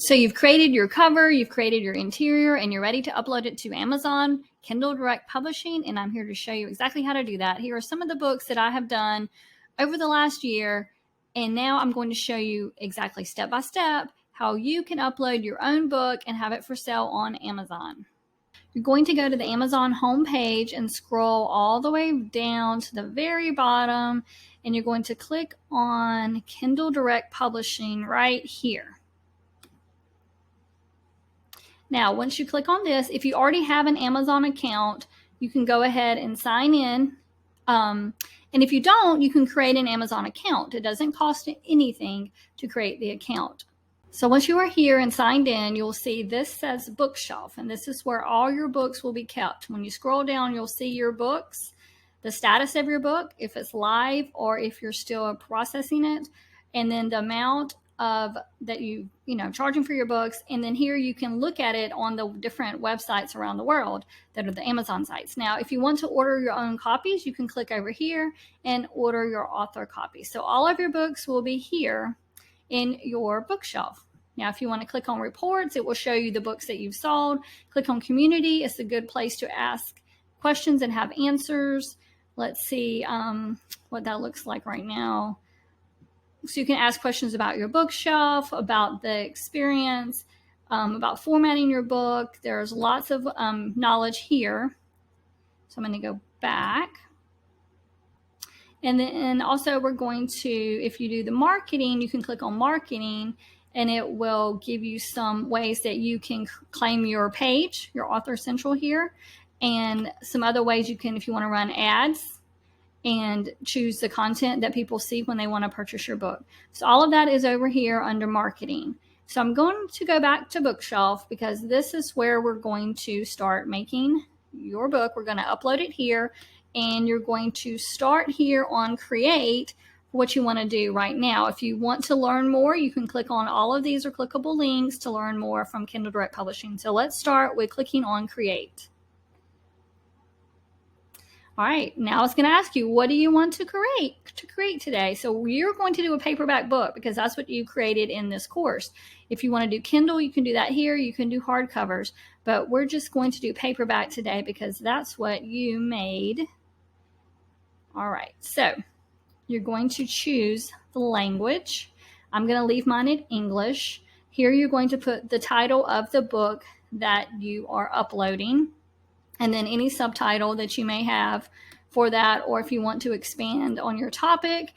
So you've created your cover, you've created your interior, and you're ready to upload it to Amazon, Kindle Direct Publishing, and I'm here to show you exactly how to do that. Here are some of the books that I have done over the last year, and now I'm going to show you exactly step by step how you can upload your own book and have it for sale on Amazon. You're going to go to the Amazon homepage and scroll all the way down to the very bottom, and you're going to click on Kindle Direct Publishing right here. Now, once you click on this, if you already have an Amazon account, you can go ahead and sign in. And if you don't, you can create an Amazon account. It doesn't cost anything to create the account. So once you are here and signed in, you'll see this says bookshelf, and this is where all your books will be kept. When you scroll down, you'll see your books, the status of your book, if it's live or if you're still processing it, and then the amount of that you charging for your books. And then here you can look at it on the different websites around the world that are the Amazon sites. Now, if you want to order your own copies, you can click over here and order your author copy. So all of your books will be here in your bookshelf. Now, if you want to click on reports, it will show you the books that you've sold. Click on community. It's a good place to ask questions and have answers. Let's see what that looks like right now. So you can ask questions about your bookshelf, about the experience, about formatting your book. There's lots of knowledge here. So I'm going to go back. And then also we're going to, if you do the marketing, you can click on marketing, and it will give you some ways that you can claim your page, your Author Central here, and some other ways you can, if you want to run ads, and choose the content that people see when they want to purchase your book. So all of that is over here under marketing. So I'm going to go back to bookshelf because this is where we're going to start making your book. We're going to upload it here, and you're going to start here on create what you want to do right now. If you want to learn more, you can click on all of these are clickable links to learn more from Kindle Direct Publishing. So let's start with clicking on create. All right, now it's going to ask you, what do you want to create today? So you're going to do a paperback book because that's what you created in this course. If you want to do Kindle, you can do that here. You can do hardcovers, but we're just going to do paperback today because that's what you made. All right, so you're going to choose the language. I'm going to leave mine in English. Here you're going to put the title of the book that you are uploading, and then any subtitle that you may have for that, or if you want to expand on your topic.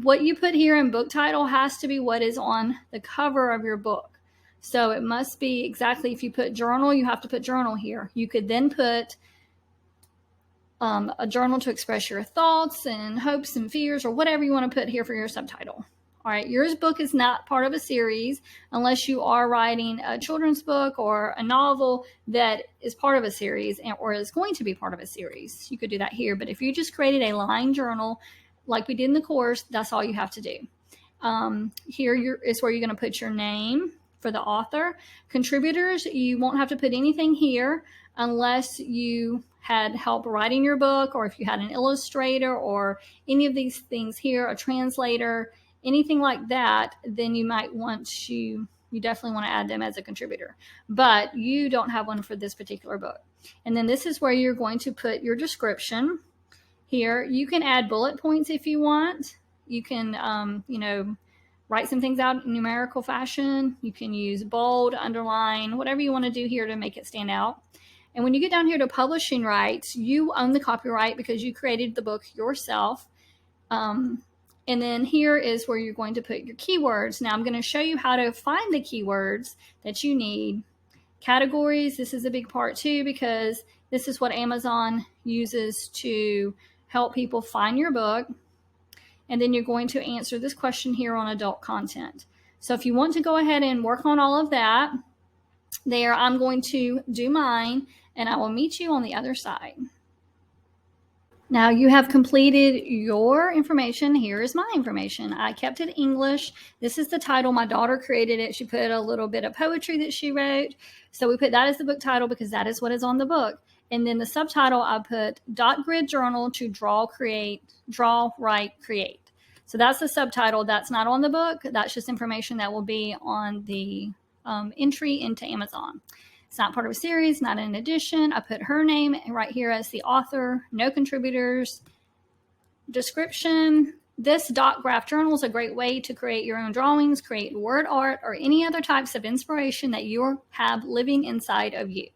What you put here in book title has to be what is on the cover of your book. So it must be exactly, if you put journal, you have to put journal here. You could then put a journal to express your thoughts and hopes and fears, or whatever you want to put here for your subtitle. All right, yours book is not part of a series unless you are writing a children's book or a novel that is part of a series or is going to be part of a series. You could do that here, but if you just created a line journal like we did in the course, that's all you have to do. Here is where you're going to put your name for the author. Contributors, you won't have to put anything here unless you had help writing your book, or if you had an illustrator or any of these things here, a translator, anything like that, then you might want to, you definitely want to add them as a contributor, but you don't have one for this particular book. And then this is where you're going to put your description. Here, you can add bullet points if you want. You can, write some things out in numerical fashion. You can use bold, underline, whatever you want to do here to make it stand out. And when you get down here to publishing rights, you own the copyright because you created the book yourself. And then here is where you're going to put your keywords. Now I'm going to show you how to find the keywords that you need. Categories, this is a big part too, because this is what Amazon uses to help people find your book. And then you're going to answer this question here on adult content. So if you want to go ahead and work on all of that, there I'm going to do mine, and I will meet you on the other side. Now you have completed your information. Here is my information. I kept it English. This is the title. My daughter created it. She put a little bit of poetry that she wrote. So we put that as the book title because that is what is on the book. And then the subtitle, I put dot grid journal to draw, write, create. So that's the subtitle. That's not on the book. That's just information that will be on the entry into Amazon. It's not part of a series, not an edition. I put her name right here as the author, no contributors. Description. This dot graph journal is a great way to create your own drawings, create word art, or any other types of inspiration that you have living inside of you.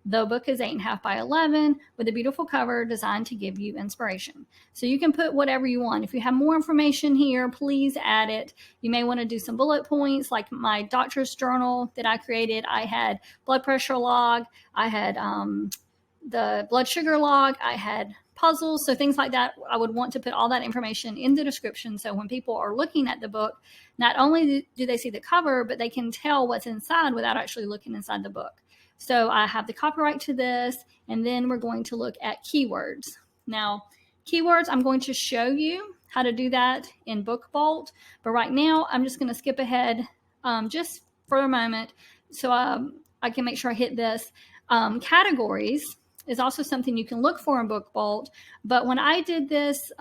The book is 8.5 by 11 with a beautiful cover designed to give you inspiration. So you can put whatever you want. If you have more information here, please add it. You may want to do some bullet points, like my doctor's journal that I created. I had blood pressure log. I had the blood sugar log. I had puzzles. So things like that. I would want to put all that information in the description. So when people are looking at the book, not only do they see the cover, but they can tell what's inside without actually looking inside the book. So I have the copyright to this, and then we're going to look at keywords. Now, keywords, I'm going to show you how to do that in BookBolt, but right now I'm just going to skip ahead just for a moment so I can make sure I hit this. Categories is also something you can look for in BookBolt, but when I did this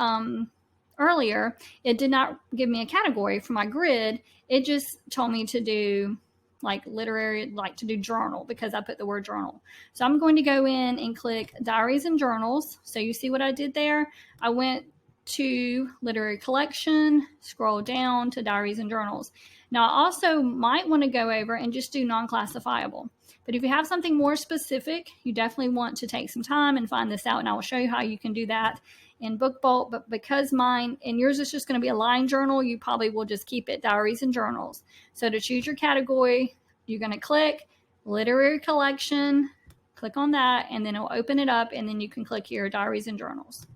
earlier, it did not give me a category for my grid. It just told me to do like literary, like to do journal, because I put the word journal. So I'm going to go in and click diaries and journals. So you see what I did there? I went to literary collection, scroll down to diaries and journals. Now I also might want to go over and just do non-classifiable. But if you have something more specific, you definitely want to take some time and find this out. And I will show you how you can do that in BookBolt. But because mine and yours is just going to be a line journal, you probably will just keep it diaries and journals. So to choose your category, you're going to click literary collection, click on that, and then it'll open it up, and then you can click here diaries and journals.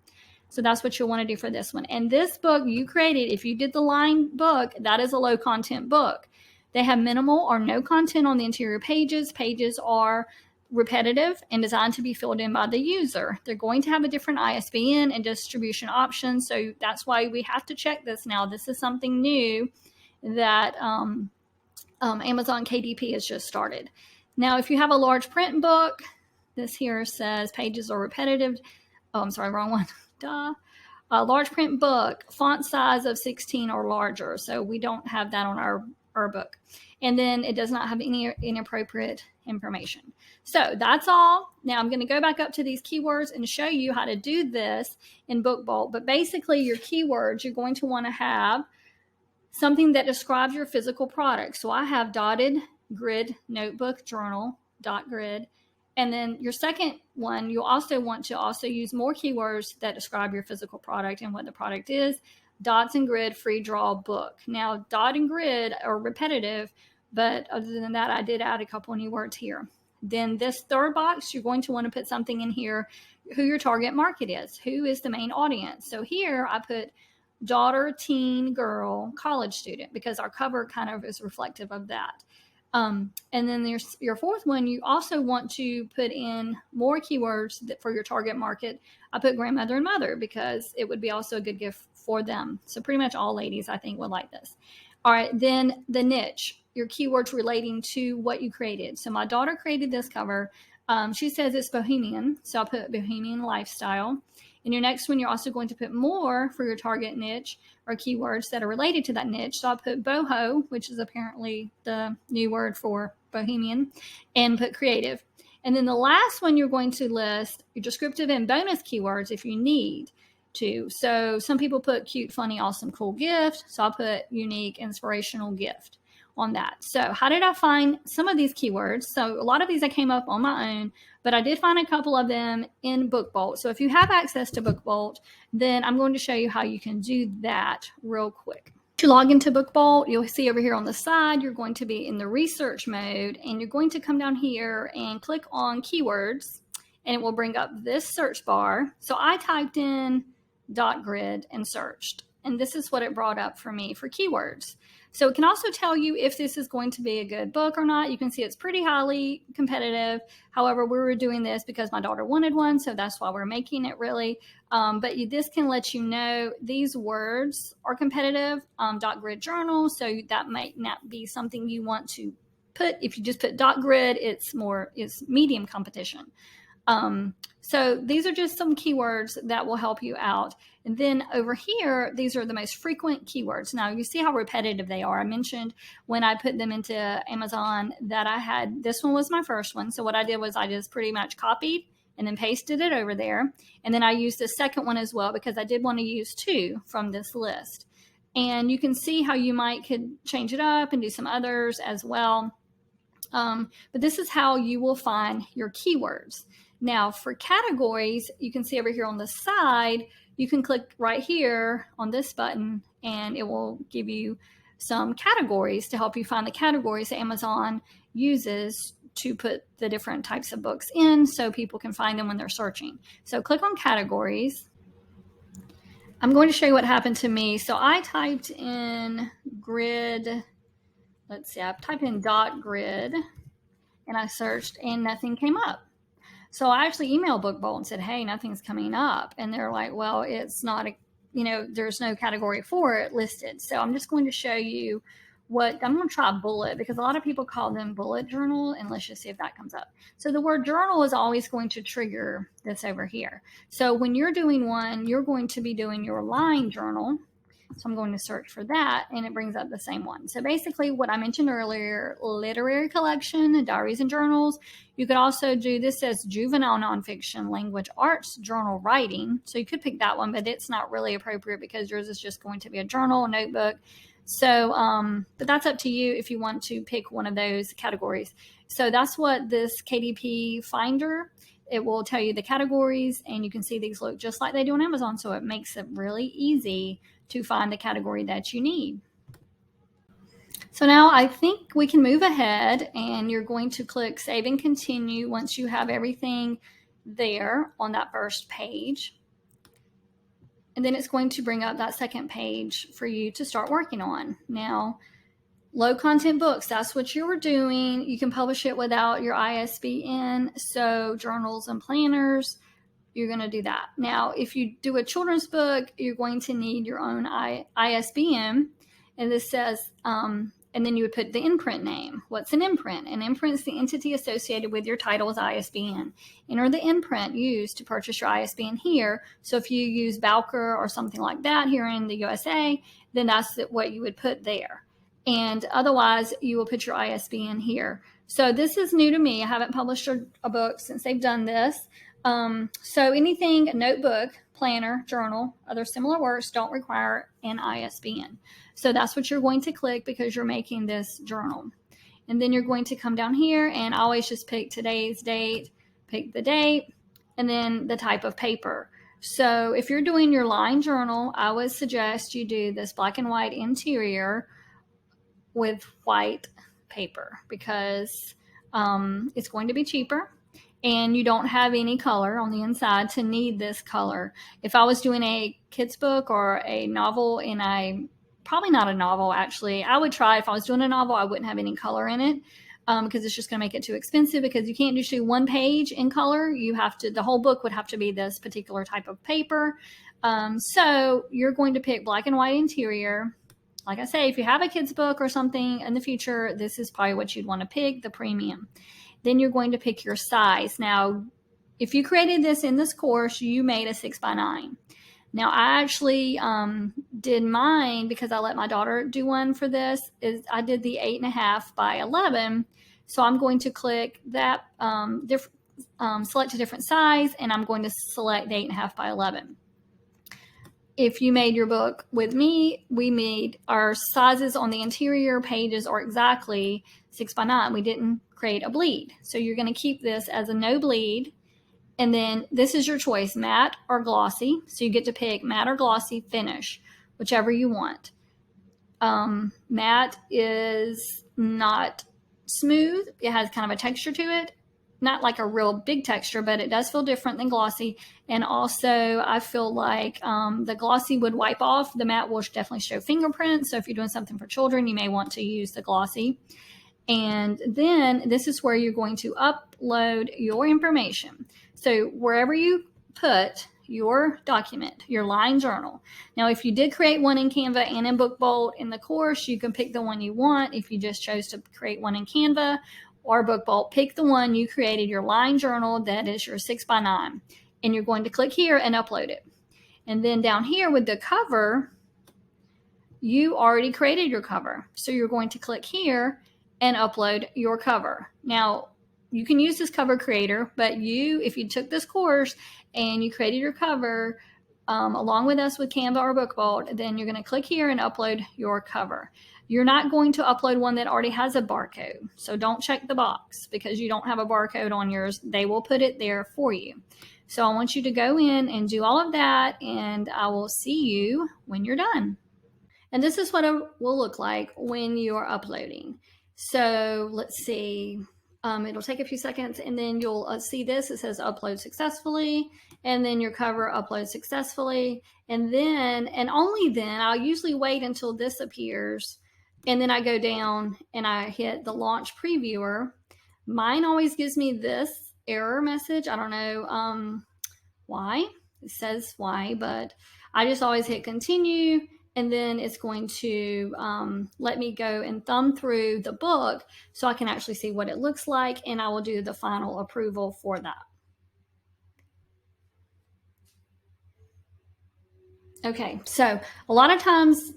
So that's what you'll want to do for this one. And this book you created, if you did the line book, that is a low content book. They have minimal or no content on the interior pages. Pages are repetitive and designed to be filled in by the user. They're going to have a different ISBN and distribution options. So that's why we have to check this now. This is something new that Amazon KDP has just started. Now, if you have a large print book, this here says pages are repetitive. Oh, I'm sorry, wrong one. Duh. A large print book, font size of 16 or larger. So we don't have that on our book. And then it does not have any inappropriate information. So that's all. Now I'm going to go back up to these keywords and show you how to do this in BookBolt. But basically your keywords, you're going to want to have something that describes your physical product. So I have dotted grid notebook journal dot grid. And then your second one, you'll also want to also use more keywords that describe your physical product and what the product is. Dots and grid free draw book. Now dot and grid are repetitive, but other than that, I did add a couple new words here. Then this third box, you're going to want to put something in here, who your target market is, who is the main audience. So here I put daughter, teen, girl, college student, because our cover kind of is reflective of that. And then there's your fourth one. You also want to put in more keywords for your target market. I put grandmother and mother because it would be also a good gift for them. So pretty much all ladies, I think, would like this. All right, then the niche, your keywords relating to what you created. So my daughter created this cover. She says it's bohemian, so I'll put bohemian lifestyle. In your next one, you're also going to put more for your target niche or keywords that are related to that niche. So I'll put boho, which is apparently the new word for bohemian, and put creative. And then the last one, you're going to list your descriptive and bonus keywords if you need to. So some people put cute, funny, awesome, cool gift. So I'll put unique, inspirational gift on that. So how did I find some of these keywords? So a lot of these I came up on my own, but I did find a couple of them in BookBolt. So if you have access to BookBolt, then I'm going to show you how you can do that real quick. To log into BookBolt, you'll see over here on the side, you're going to be in the research mode, and you're going to come down here and click on keywords, and it will bring up this search bar. So I typed in .grid and searched, and this is what it brought up for me for keywords. So it can also tell you if this is going to be a good book or not. You can see it's pretty highly competitive. However, we were doing this because my daughter wanted one, so that's why we're making it really. But this can let you know these words are competitive. .grid journal, so that might not be something you want to put. If you just put .grid, it's medium competition. So these are just some keywords that will help you out. And then over here, these are the most frequent keywords. Now you see how repetitive they are. I mentioned when I put them into Amazon that I had, this one was my first one. So what I did was I just pretty much copied and then pasted it over there. And then I used the second one as well because I did want to use 2 from this list. And you can see how you could change it up and do some others as well. But this is how you will find your keywords. Now for categories, you can see over here on the side, you can click right here on this button and it will give you some categories to help you find the categories that Amazon uses to put the different types of books in so people can find them when they're searching. So click on categories. I'm going to show you what happened to me. So I typed in grid, let's see, I typed in dot grid and I searched and nothing came up. So I actually emailed BookBolt and said, hey, nothing's coming up. And they're like, well, it's not, there's no category for it listed. So I'm just going to show you I'm going to try bullet because a lot of people call them bullet journal, and let's just see if that comes up. So the word journal is always going to trigger this over here. So when you're doing one, you're going to be doing your line journal. So I'm going to search for that and it brings up the same one. So basically what I mentioned earlier, literary collection, diaries and journals. You could also do this as juvenile nonfiction, language arts, journal writing. So you could pick that one, but it's not really appropriate because yours is just going to be a journal, a notebook. So, but that's up to you if you want to pick one of those categories. So that's what this KDP Finder, it will tell you the categories and you can see these look just like they do on Amazon. So it makes it really easy to find the category that you need. So now I think we can move ahead and you're going to click Save and Continue once you have everything there on that first page. And then it's going to bring up that second page for you to start working on. Now, low content books, that's what you were doing. You can publish it without your ISBN. So journals and planners, you're going to do that. Now, if you do a children's book, you're going to need your own ISBN. And this says, and then you would put the imprint name. What's an imprint? An imprint is the entity associated with your title's ISBN. Enter the imprint used to purchase your ISBN here. So if you use Bowker or something like that here in the USA, then that's what you would put there. And otherwise, you will put your ISBN here. So this is new to me. I haven't published a book since they've done this. So anything, notebook, planner, journal, other similar works don't require an ISBN. So that's what you're going to click because you're making this journal. And then you're going to come down here and always just pick today's date, pick the date, and then the type of paper. So if you're doing your line journal, I would suggest you do this black and white interior with white paper because it's going to be cheaper. And you don't have any color on the inside to need this color. If I was doing a kid's book or a novel, and probably not a novel actually, I would try, if I was doing a novel, I wouldn't have any color in it because it's just going to make it too expensive because you can't just do one page in color. You have to, the whole book would have to be this particular type of paper. So you're going to pick black and white interior. Like I say, if you have a kid's book or something in the future, this is probably what you'd want to pick, the premium. Then you're going to pick your size. Now, if you created this in this course, you made a 6x9. Now, I actually did mine because I let my daughter do one for this. I did the 8.5 by 11. So I'm going to click that, select a different size, and I'm going to select the 8.5 by 11. If you made your book with me, we made our sizes on the interior pages are exactly 6x9. We didn't create a bleed. So you're going to keep this as a no bleed. And then this is your choice, matte or glossy. So you get to pick matte or glossy finish, whichever you want. Matte is not smooth. It has kind of a texture to it. Not like a real big texture, but it does feel different than glossy. And also I feel like the glossy would wipe off. The matte will definitely show fingerprints. So if you're doing something for children, you may want to use the glossy. And then this is where you're going to upload your information. So wherever you put your document, your line journal. Now, if you did create one in Canva and in BookBolt in the course, you can pick the one you want. If you just chose to create one in Canva, or book vault, pick the one you created, your line journal that is your 6x9, and you're going to click here and upload it. And then down here with the cover, you already created your cover. So you're going to click here and upload your cover. Now, you can use this cover creator, but if you took this course and you created your cover along with us with Canva or Book Vault, then you're going to click here and upload your cover. You're not going to upload one that already has a barcode. So don't check the box because you don't have a barcode on yours. They will put it there for you. So I want you to go in and do all of that, and I will see you when you're done. And this is what it will look like when you're uploading. So let's see. It'll take a few seconds, and then you'll see this. It says upload successfully, and then your cover uploads successfully. And then, and only then, I'll usually wait until this appears, and then I go down and I hit the launch previewer. Mine always gives me this error message. I don't know why. It says why, but I just always hit continue. And then it's going to let me go and thumb through the book so I can actually see what it looks like, and I will do the final approval for that. Okay, so a lot of times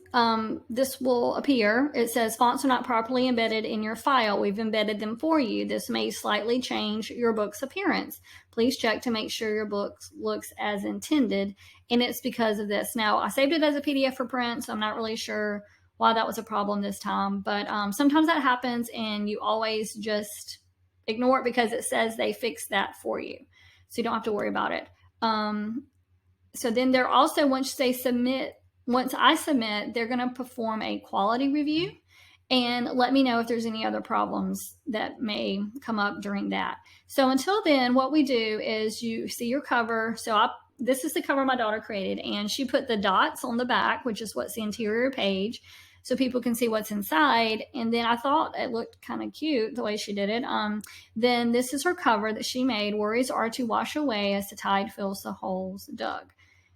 this will appear. It says fonts are not properly embedded in your file. We've embedded them for you. This may slightly change your book's appearance. Please check to make sure your book looks as intended, and it's because of this. Now, I saved it as a PDF for print, so I'm not really sure why that was a problem this time, but sometimes that happens, and you always just ignore it because it says they fixed that for you, so you don't have to worry about it. So then they're also, once I submit, they're going to perform a quality review and let me know if there's any other problems that may come up during that. So until then, what we do is you see your cover. So this is the cover my daughter created, and she put the dots on the back, which is what's the interior page, so people can see what's inside. And then I thought it looked kind of cute the way she did it. Then this is her cover that she made. Worries are to wash away as the tide fills the holes dug.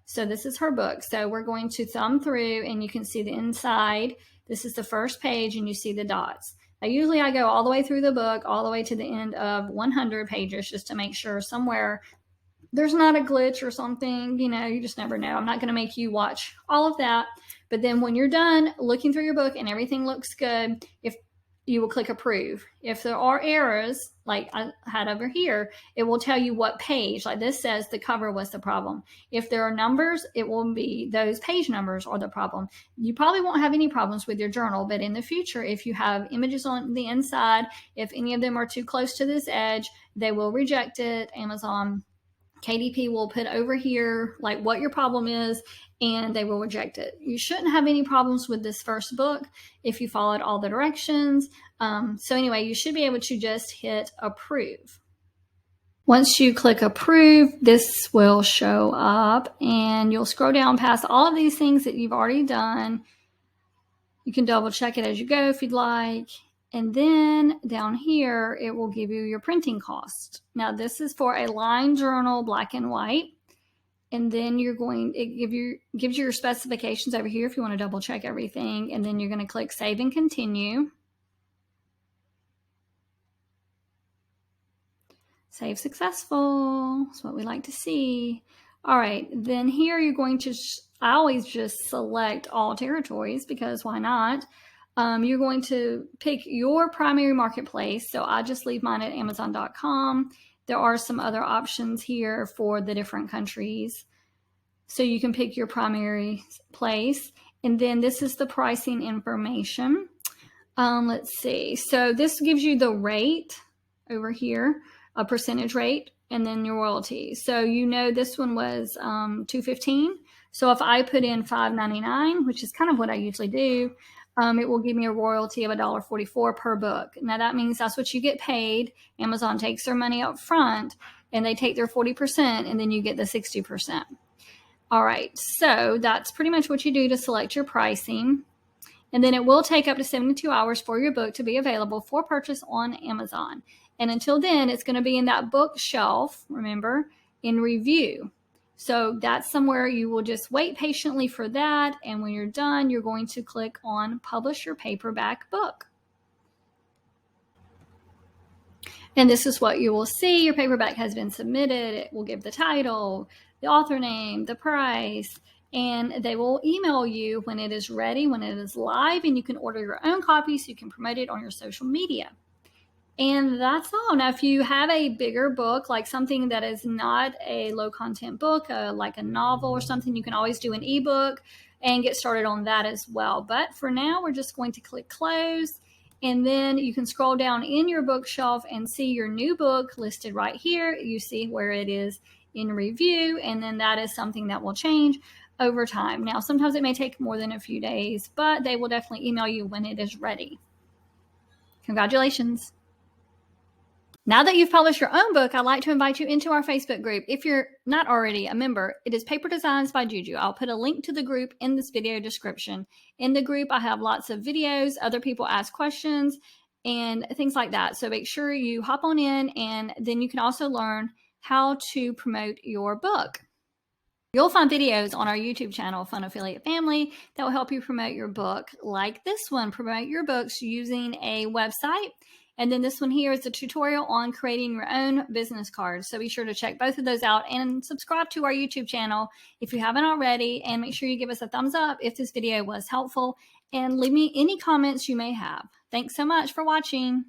So this is her book. So we're going to thumb through, and you can see the inside. This is the first page, and you see the dots. Now, usually I go all the way through the book, all the way to the end of 100 pages, just to make sure somewhere there's not a glitch or something. You just never know. I'm not going to make you watch all of that. But then when you're done looking through your book and everything looks good, if you will click approve. If there are errors, like I had over here, it will tell you what page. Like this says the cover was the problem. If there are numbers, it will be those page numbers are the problem. You probably won't have any problems with your journal, but in the future, if you have images on the inside, if any of them are too close to this edge, they will reject it. Amazon KDP will put over here like what your problem is, and they will reject it. You shouldn't have any problems with this first book if you followed all the directions. So anyway, you should be able to just hit approve. Once you click approve, this will show up, and you'll scroll down past all of these things that you've already done. You can double check it as you go if you'd like. And then down here, it will give you your printing cost. Now, this is for a line journal, black and white. And then it gives you your specifications over here if you want to double check everything. And then you're going to click save and continue. Save successful. That's what we like to see. All right, then here you're going to, I always just select all territories because why not? You're going to pick your primary marketplace. So I just leave mine at Amazon.com. There are some other options here for the different countries. So you can pick your primary place. And then this is the pricing information. Let's see. So this gives you the rate over here, a percentage rate, and then your royalty. So this one was $2.15. So if I put in $5.99, which is kind of what I usually do, it will give me a royalty of $1.44 per book. Now that means that's what you get paid. Amazon takes their money up front, and they take their 40%, and then you get the 60%. All right, so that's pretty much what you do to select your pricing. And then it will take up to 72 hours for your book to be available for purchase on Amazon. And until then, it's going to be in that bookshelf, remember, in review. So that's somewhere you will just wait patiently for that. And when you're done, you're going to click on Publish Your Paperback Book. And this is what you will see. Your paperback has been submitted. It will give the title, the author name, the price, and they will email you when it is ready, when it is live, and you can order your own copy so you can promote it on your social media. And that's all. Now, if you have a bigger book, like something that is not a low content book, like a novel or something, you can always do an ebook and get started on that as well. But for now, we're just going to click close. And then you can scroll down in your bookshelf and see your new book listed right here. You see where it is in review, and then that is something that will change over time. Now, sometimes it may take more than a few days, but they will definitely email you when it is ready. Congratulations. Now that you've published your own book, I'd like to invite you into our Facebook group. If you're not already a member, it is Paper Designs by Juju. I'll put a link to the group in this video description. In the group, I have lots of videos, other people ask questions, and things like that. So make sure you hop on in, and then you can also learn how to promote your book. You'll find videos on our YouTube channel, Fun Affiliate Family, that will help you promote your book, like this one, promote your books using a website. And then this one here is a tutorial on creating your own business cards. So be sure to check both of those out and subscribe to our YouTube channel if you haven't already. And make sure you give us a thumbs up if this video was helpful. And leave me any comments you may have. Thanks so much for watching.